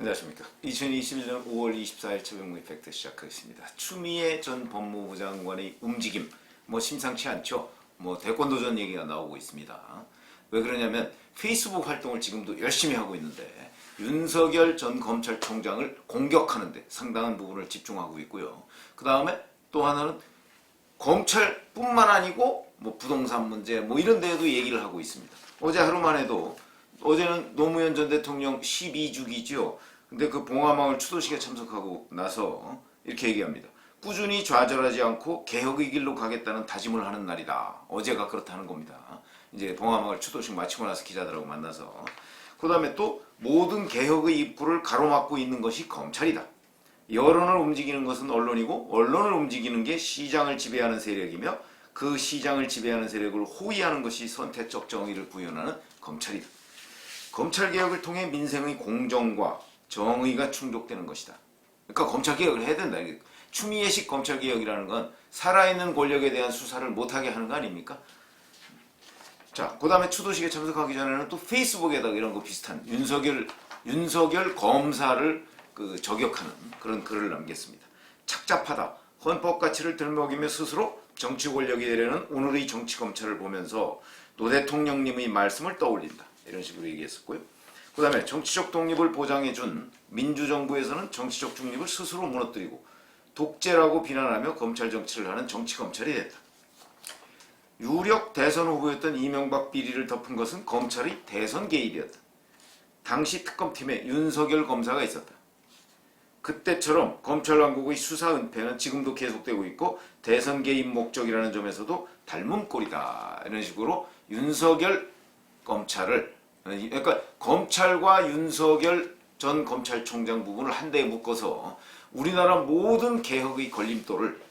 안녕하십니까. 2021년 5월 24일 최병무 이펙트 시작하겠습니다. 추미애 전 법무부 장관의 움직임, 심상치 않죠. 대권도전 얘기가 나오고 있습니다. 왜 그러냐면 페이스북 활동을 지금도 열심히 하고 있는데 윤석열 전 검찰총장을 공격하는데 상당한 부분을 집중하고 있고요. 그 다음에 또 하나는 검찰뿐만 아니고 부동산 문제 이런 데에도 얘기를 하고 있습니다. 어제 하루만 해도 어제는 노무현 전 대통령 12주기죠. 근데 그 봉화마을 추도식에 참석하고 나서 이렇게 얘기합니다. 꾸준히 좌절하지 않고 개혁의 길로 가겠다는 다짐을 하는 날이다. 어제가 그렇다는 겁니다. 이제 봉화마을 추도식 마치고 나서 기자들하고 만나서. 그 다음에 또 모든 개혁의 입구를 가로막고 있는 것이 검찰이다. 여론을 움직이는 것은 언론이고 언론을 움직이는 게 시장을 지배하는 세력이며 그 시장을 지배하는 세력을 호위하는 것이 선택적 정의를 구현하는 검찰이다. 검찰개혁을 통해 민생의 공정과 정의가 충족되는 것이다. 그러니까 검찰개혁을 해야 된다. 추미애식 검찰개혁이라는 건 살아있는 권력에 대한 수사를 못하게 하는 거 아닙니까? 자, 그 다음에 추도식에 참석하기 전에는 또 페이스북에다가 이런 거 비슷한 윤석열 검사를 저격하는 그런 글을 남겼습니다. 착잡하다. 헌법 가치를 들먹이며 스스로 정치 권력이 되려는 오늘의 정치 검찰을 보면서 노 대통령님의 말씀을 떠올린다. 이런 식으로 얘기했었고요. 그 다음에 정치적 독립을 보장해준 민주정부에서는 정치적 중립을 스스로 무너뜨리고 독재라고 비난하며 검찰 정치를 하는 정치검찰이 됐다. 유력 대선 후보였던 이명박 비리를 덮은 것은 검찰의 대선 개입이었다. 당시 특검팀에 윤석열 검사가 있었다. 그때처럼 검찰 왕국의 수사 은폐는 지금도 계속되고 있고 대선 개입 목적이라는 점에서도 닮은 꼴이다. 이런 식으로 윤석열 검찰을, 그러니까 검찰과 윤석열 전 검찰총장 부분을 한데에 묶어서 우리나라 모든 개혁의 걸림돌을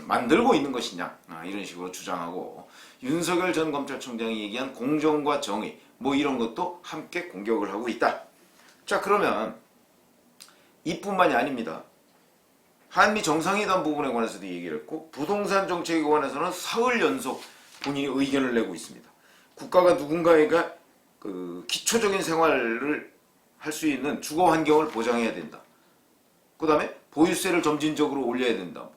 만들고 있는 것이냐, 이런 식으로 주장하고 윤석열 전 검찰총장이 얘기한 공정과 정의 이런 것도 함께 공격을 하고 있다. 자, 그러면 이뿐만이 아닙니다. 한미 정상회담 부분에 관해서도 얘기를 했고 부동산 정책에 관해서는 사흘 연속 본인이 의견을 내고 있습니다. 국가가 누군가에게 기초적인 생활을 할 수 있는 주거 환경을 보장해야 된다. 그 다음에 보유세를 점진적으로 올려야 된다.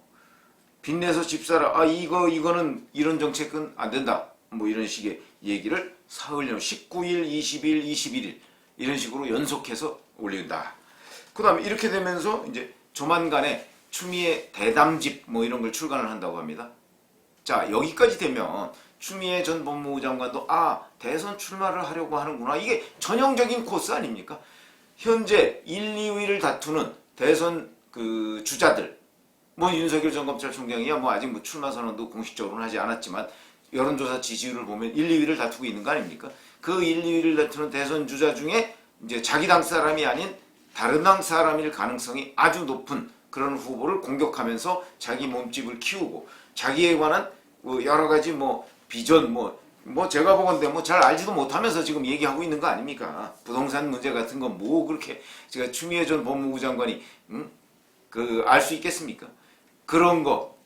빚내서 집 사라. 이거는 이런 정책은 안 된다. 이런 식의 얘기를 사흘 연속 19일, 20일, 21일 이런 식으로 연속해서 올린다. 그 다음에 이렇게 되면서 이제 조만간에 추미애 대담집 이런 걸 출간을 한다고 합니다. 자, 여기까지 되면 추미애 전 법무부 장관도 대선 출마를 하려고 하는구나. 이게 전형적인 코스 아닙니까? 현재 1, 2위를 다투는 대선 주자들, 윤석열 전 검찰총장이야 아직 출마 선언도 공식적으로는 하지 않았지만 여론조사 지지율을 보면 1, 2위를 다투고 있는 거 아닙니까? 그 1, 2위를 다투는 대선 주자 중에 이제 자기 당 사람이 아닌 다른 당 사람일 가능성이 아주 높은 그런 후보를 공격하면서 자기 몸집을 키우고 자기에 관한 여러 가지 비전 제가 보건데 잘 알지도 못하면서 지금 얘기하고 있는 거 아닙니까? 부동산 문제 같은 건 그렇게 제가 추미애 전 법무부 장관이 알 수 있겠습니까? 그런 거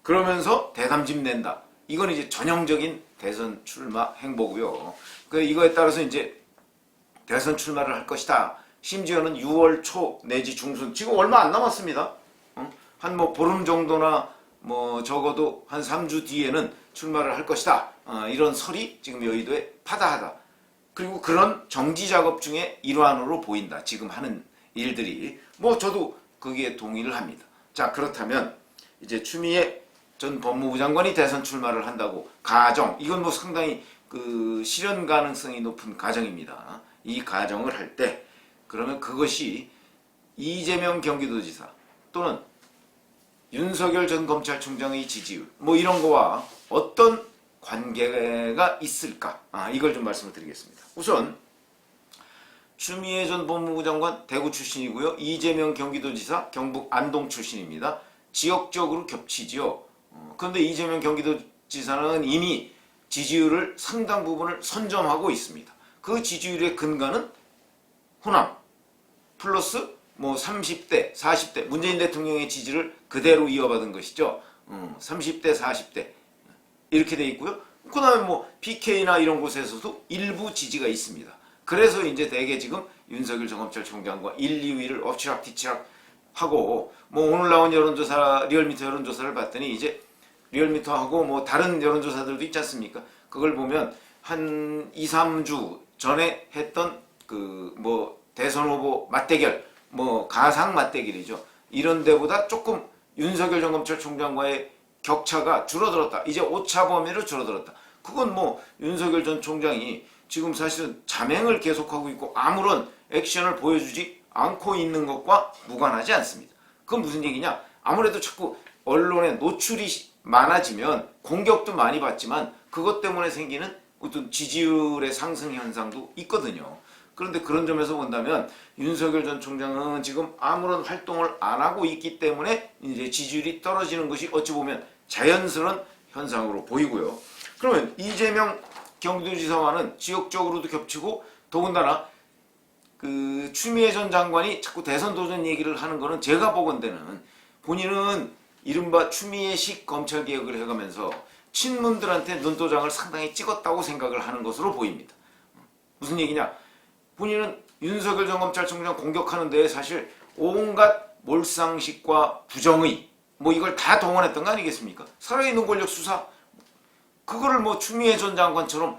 그러면서 대담집 낸다. 이건 이제 전형적인 대선 출마 행보고요. 이거에 따라서 이제 대선 출마를 할 것이다. 심지어는 6월 초 내지 중순 지금 얼마 안 남았습니다. 한 보름 정도나 적어도 한 3주 뒤에는 출마를 할 것이다. 이런 설이 지금 여의도에 파다하다. 그리고 그런 정지 작업 중에 일환으로 보인다. 지금 하는 일들이 저도 거기에 동의를 합니다. 자, 그렇다면 이제 추미애 전 법무부 장관이 대선 출마를 한다고 가정, 이건 상당히 실현 가능성이 높은 가정입니다. 이 가정을 할 때 그러면 그것이 이재명 경기도지사 또는 윤석열 전 검찰총장의 지지율 이런 거와 어떤 관계가 있을까? 이걸 좀 말씀을 드리겠습니다. 우선 추미애 전 법무부 장관 대구 출신이고요. 이재명 경기도지사 경북 안동 출신입니다. 지역적으로 겹치지요. 그런데 이재명 경기도지사는 이미 지지율을 상당 부분을 선점하고 있습니다. 그 지지율의 근간은 호남 플러스 30대, 40대 문재인 대통령의 지지를 그대로 이어받은 것이죠. 30대, 40대 이렇게 돼 있고요. 그 다음에 PK나 이런 곳에서도 일부 지지가 있습니다. 그래서 이제 대개 지금 윤석열 전 검찰총장과 1, 2위를 엎치락뒤치락 하고, 뭐 오늘 나온 여론조사, 리얼미터 여론조사를 봤더니 이제 리얼미터하고 뭐 다른 여론조사들도 있지 않습니까? 그걸 보면 한 2, 3주 전에 했던 그 뭐 대선 후보 맞대결, 뭐 가상 맞대결이죠. 이런 데보다 조금 윤석열 전 검찰총장과의 격차가 줄어들었다. 이제 오차 범위로 줄어들었다. 그건 뭐 윤석열 전 총장이 지금 사실은 자맹을 계속하고 있고 아무런 액션을 보여주지 않고 있는 것과 무관하지 않습니다. 그건 무슨 얘기냐? 아무래도 자꾸 언론에 노출이 많아지면 공격도 많이 받지만 그것 때문에 생기는 어떤 지지율의 상승 현상도 있거든요. 그런데 그런 점에서 본다면 윤석열 전 총장은 지금 아무런 활동을 안 하고 있기 때문에 이제 지지율이 떨어지는 것이 어찌 보면 자연스러운 현상으로 보이고요. 그러면 이재명 경기도지사와는 지역적으로도 겹치고 더군다나 그 추미애 전 장관이 자꾸 대선 도전 얘기를 하는 거는 제가 보건대는 본인은 이른바 추미애식 검찰개혁을 해가면서 친문들한테 눈도장을 상당히 찍었다고 생각을 하는 것으로 보입니다. 무슨 얘기냐? 본인은 윤석열 전 검찰총장 공격하는 데에 사실 온갖 몰상식과 부정의 뭐 이걸 다 동원했던 거 아니겠습니까? 살아있는 권력 수사 그거를 뭐 추미애 전 장관처럼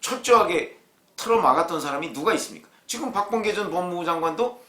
철저하게 틀어막았던 사람이 누가 있습니까? 지금 박범계 전 법무부 장관도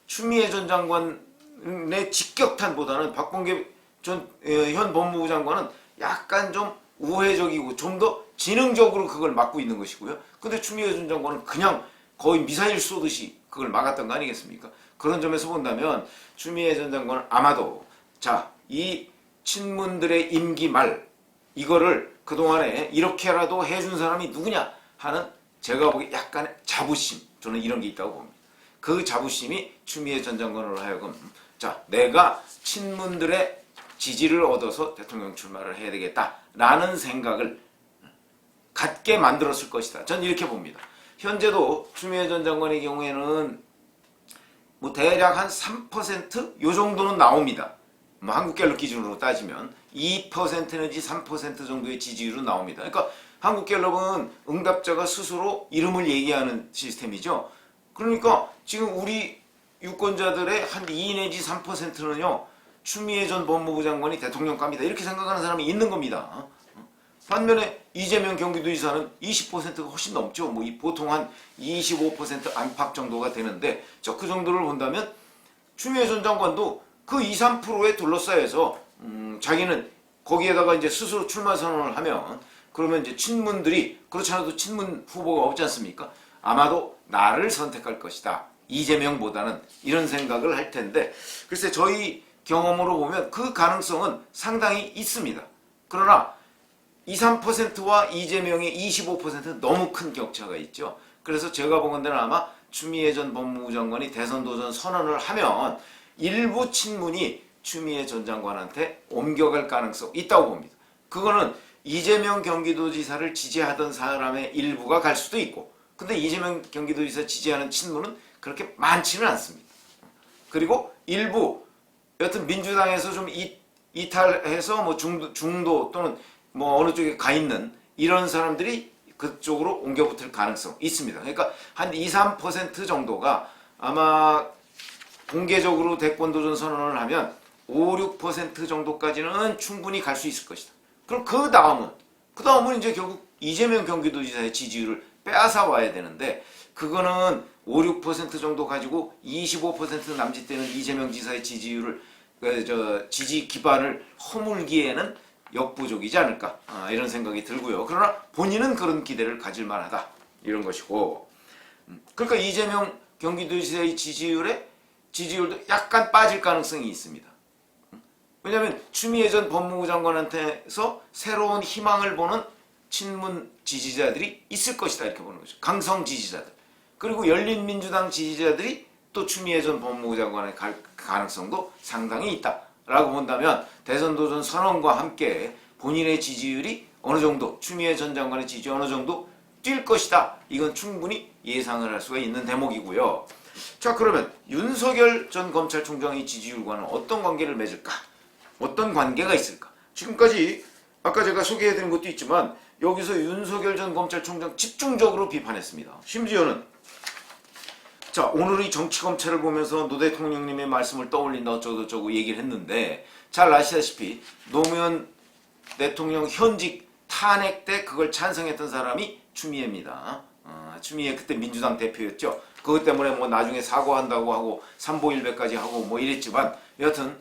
추미애 전 장관의 직격탄보다는 박범계 전 현 법무부 장관은 약간 좀 우회적이고 좀 더 지능적으로 그걸 막고 있는 것이고요. 근데 추미애 전 장관은 그냥 거의 미사일 쏘듯이 그걸 막았던 거 아니겠습니까? 그런 점에서 본다면 추미애 전 장관은 아마도 자, 이 친문들의 임기 말 이거를 그동안에 이렇게라도 해준 사람이 누구냐 하는 제가 보기에 약간의 자부심, 저는 이런 게 있다고 봅니다. 그 자부심이 추미애 전 장관으로 하여금 자, 내가 친문들의 지지를 얻어서 대통령 출마를 해야 되겠다라는 생각을 갖게 만들었을 것이다. 전 이렇게 봅니다. 현재도 추미애 전 장관의 경우에는 뭐 대략 한 3% 요 정도는 나옵니다. 뭐 한국갤럽 기준으로 따지면 2% 내지 3% 정도의 지지율은 나옵니다. 그러니까 한국갤럽은 응답자가 스스로 이름을 얘기하는 시스템이죠. 그러니까 지금 우리 유권자들의 한 2 내지 3%는요. 추미애 전 법무부 장관이 대통령감이다 이렇게 생각하는 사람이 있는 겁니다. 반면에 이재명 경기도지사는 20%가 훨씬 넘죠. 뭐 보통 한 25% 안팎 정도가 되는데 그 정도를 본다면 추미애 전 장관도 그 2, 3%에 둘러싸여서 자기는 거기에다가 이제 스스로 출마 선언을 하면 그러면 이제 친문들이 그렇지 않아도 친문 후보가 없지 않습니까? 아마도 나를 선택할 것이다. 이재명보다는 이런 생각을 할 텐데 글쎄 저희 경험으로 보면 그 가능성은 상당히 있습니다. 그러나 2, 3%와 이재명의 25%는 너무 큰 격차가 있죠. 그래서 제가 보건대는 아마 추미애 전 법무부 장관이 대선 도전 선언을 하면 일부 친문이 추미애 전 장관한테 옮겨갈 가능성 있다고 봅니다. 그거는 이재명 경기도지사를 지지하던 사람의 일부가 갈 수도 있고 근데 이재명 경기도지사 지지하는 친문은 그렇게 많지는 않습니다. 그리고 일부 여튼 민주당에서 좀 이탈해서 뭐 중도 또는 뭐 어느 쪽에 가 있는 이런 사람들이 그쪽으로 옮겨붙을 가능성 있습니다. 그러니까 한 2, 3% 정도가 아마 공개적으로 대권 도전 선언을 하면 5, 6% 정도까지는 충분히 갈 수 있을 것이다. 그럼 그 다음은 이제 결국 이재명 경기도지사의 지지율을 빼앗아 와야 되는데 그거는 5, 6% 정도 가지고 25% 남짓되는 이재명 지사의 지지율을 지지 기반을 허물기에는 역부족이지 않을까 이런 생각이 들고요. 그러나 본인은 그런 기대를 가질 만하다 이런 것이고 그러니까 이재명 경기도지사의 지지율도 약간 빠질 가능성이 있습니다. 왜냐하면 추미애 전 법무부 장관한테서 새로운 희망을 보는 친문 지지자들이 있을 것이다 이렇게 보는 거죠. 강성 지지자들. 그리고 열린민주당 지지자들이 또 추미애 전 법무부 장관에 갈 가능성도 상당히 있다라고 본다면 대선 도전 선언과 함께 본인의 지지율이 어느 정도 추미애 전 장관의 지지율이 어느 정도 뛸 것이다. 이건 충분히 예상을 할 수가 있는 대목이고요. 자 그러면 윤석열 전 검찰총장의 지지율과는 어떤 관계를 맺을까? 어떤 관계가 있을까? 지금까지 아까 제가 소개해드린 것도 있지만 여기서 윤석열 전 검찰총장 집중적으로 비판했습니다. 심지어는 자, 오늘 이 정치검찰을 보면서 노 대통령님의 말씀을 떠올린다 어쩌고저쩌고 얘기를 했는데, 잘 아시다시피 노무현 대통령 현직 탄핵 때 그걸 찬성했던 사람이 추미애입니다. 추미애 그때 민주당 대표였죠. 그것 때문에 뭐 나중에 사과한다고 하고 삼보일배까지 하고 뭐 이랬지만, 여하튼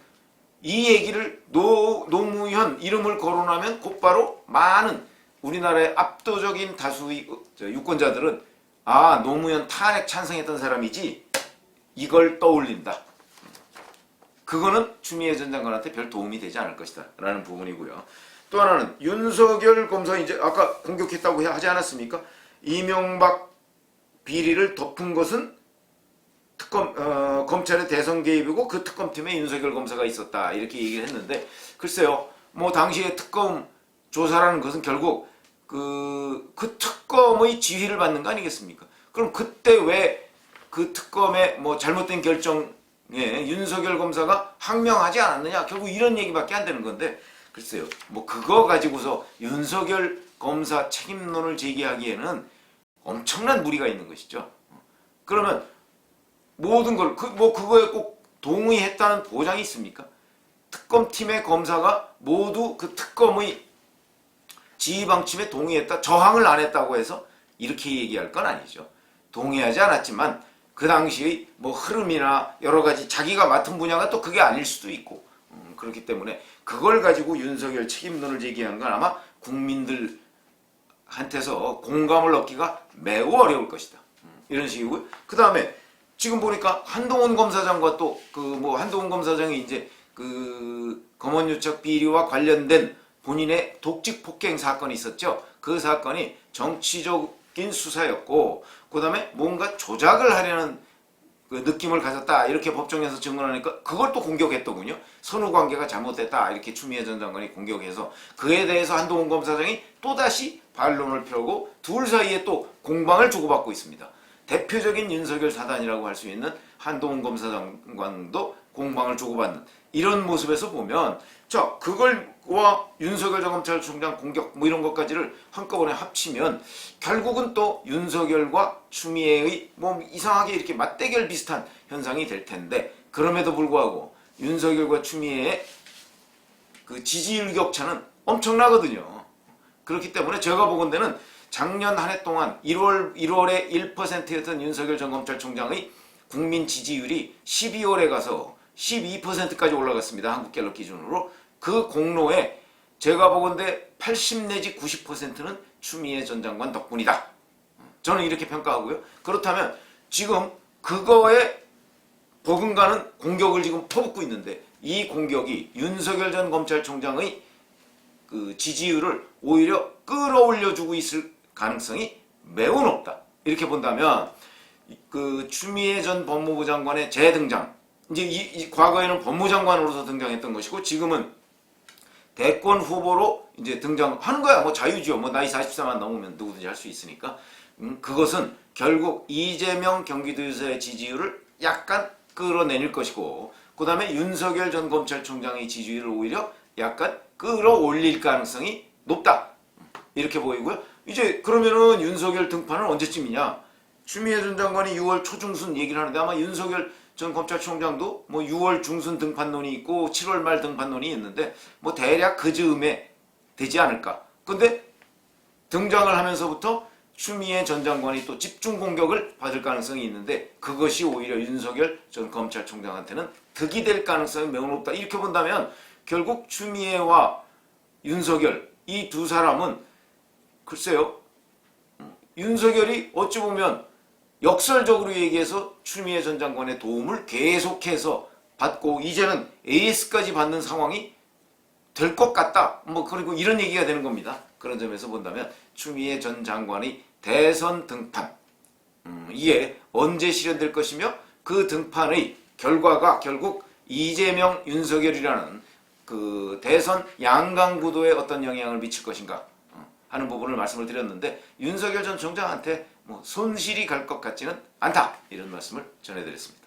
이 얘기를 노무현 이름을 거론하면 곧바로 많은 우리나라의 압도적인 다수의 유권자들은 노무현 탄핵 찬성했던 사람이지 이걸 떠올린다. 그거는 추미애 전 장관한테 별 도움이 되지 않을 것이다 라는 부분이고요. 또 하나는 윤석열 검사 이제 아까 공격했다고 하지 않았습니까? 이명박 비리를 덮은 것은 검찰의 대선 개입이고 그 특검팀에 윤석열 검사가 있었다 이렇게 얘기를 했는데, 글쎄요, 뭐 당시에 특검 조사라는 것은 결국 그 특검의 지휘를 받는 거 아니겠습니까? 그럼 그때 왜 그 특검의 뭐 잘못된 결정에 윤석열 검사가 항명하지 않았느냐? 결국 이런 얘기밖에 안 되는 건데, 글쎄요, 뭐 그거 가지고서 윤석열 검사 책임론을 제기하기에는 엄청난 무리가 있는 것이죠. 그러면 모든 걸 그거에 꼭 동의했다는 보장이 있습니까? 특검팀의 검사가 모두 그 특검의 지휘 방침에 동의했다, 저항을 안 했다고 해서 이렇게 얘기할 건 아니죠. 동의하지 않았지만 그 당시의 뭐 흐름이나 여러 가지 자기가 맡은 분야가 또 그게 아닐 수도 있고, 그렇기 때문에 그걸 가지고 윤석열 책임론을 제기한 건 아마 국민들한테서 공감을 얻기가 매우 어려울 것이다. 이런 식이고요. 그 다음에 지금 보니까 한동훈 검사장과 또 한동훈 검사장이 이제 그 검언유착 비리와 관련된 본인의 독직 폭행 사건이 있었죠. 그 사건이 정치적인 수사였고, 그 다음에 뭔가 조작을 하려는 그 느낌을 가졌다 이렇게 법정에서 증언하니까 그걸 또 공격했더군요. 선후관계가 잘못됐다 이렇게 추미애 전 장관이 공격해서 그에 대해서 한동훈 검사장이 또다시 반론을 펴고 둘 사이에 또 공방을 주고받고 있습니다. 대표적인 윤석열 사단이라고 할 수 있는 한동훈 검사장관도 공방을 주고받는 이런 모습에서 보면, 자, 그걸와 윤석열 전 검찰총장 공격 뭐 이런 것까지를 한꺼번에 합치면 결국은 또 윤석열과 추미애의 뭐 이상하게 이렇게 맞대결 비슷한 현상이 될 텐데, 그럼에도 불구하고 윤석열과 추미애의 그 지지율 격차는 엄청나거든요. 그렇기 때문에 제가 보건대는 작년 한 해 동안 1월에 1%였던 윤석열 전 검찰총장의 국민 지지율이 12월에 가서 12%까지 올라갔습니다. 한국갤럽 기준으로. 그 공로에 제가 보건대 80 내지 90%는 추미애 전 장관 덕분이다. 저는 이렇게 평가하고요. 그렇다면 지금 그거에 버금가는 공격을 지금 퍼붓고 있는데, 이 공격이 윤석열 전 검찰총장의 그 지지율을 오히려 끌어올려주고 있을 가능성이 매우 높다. 이렇게 본다면 그 추미애 전 법무부 장관의 재등장, 이제 이 과거에는 법무장관으로서 등장했던 것이고 지금은 대권 후보로 이제 등장하는 거야. 뭐 자유지요. 뭐 나이 44만 넘으면 누구든지 할 수 있으니까. 그것은 결국 이재명 경기도지사의 지지율을 약간 끌어내릴 것이고, 그 다음에 윤석열 전 검찰총장의 지지율을 오히려 약간 끌어올릴 가능성이 높다. 이렇게 보이고요. 이제 그러면은 윤석열 등판은 언제쯤이냐? 추미애 전 장관이 6월 초중순 얘기를 하는데 아마 윤석열 전 검찰총장도 뭐 6월 중순 등판론이 있고 7월 말 등판론이 있는데 뭐 대략 그 즈음에 되지 않을까. 근데 등장을 하면서부터 추미애 전 장관이 또 집중 공격을 받을 가능성이 있는데, 그것이 오히려 윤석열 전 검찰총장한테는 득이 될 가능성이 매우 높다. 이렇게 본다면 결국 추미애와 윤석열 이 두 사람은 글쎄요, 윤석열이 어찌 보면 역설적으로 얘기해서 추미애 전 장관의 도움을 계속해서 받고 이제는 AS까지 받는 상황이 될 것 같다. 뭐 그리고 이런 얘기가 되는 겁니다. 그런 점에서 본다면 추미애 전 장관의 대선 등판, 이게 언제 실현될 것이며 그 등판의 결과가 결국 이재명, 윤석열이라는 그 대선 양강구도에 어떤 영향을 미칠 것인가 하는 부분을 말씀을 드렸는데, 윤석열 전 총장한테 뭐 손실이 갈 것 같지는 않다. 이런 말씀을 전해드렸습니다.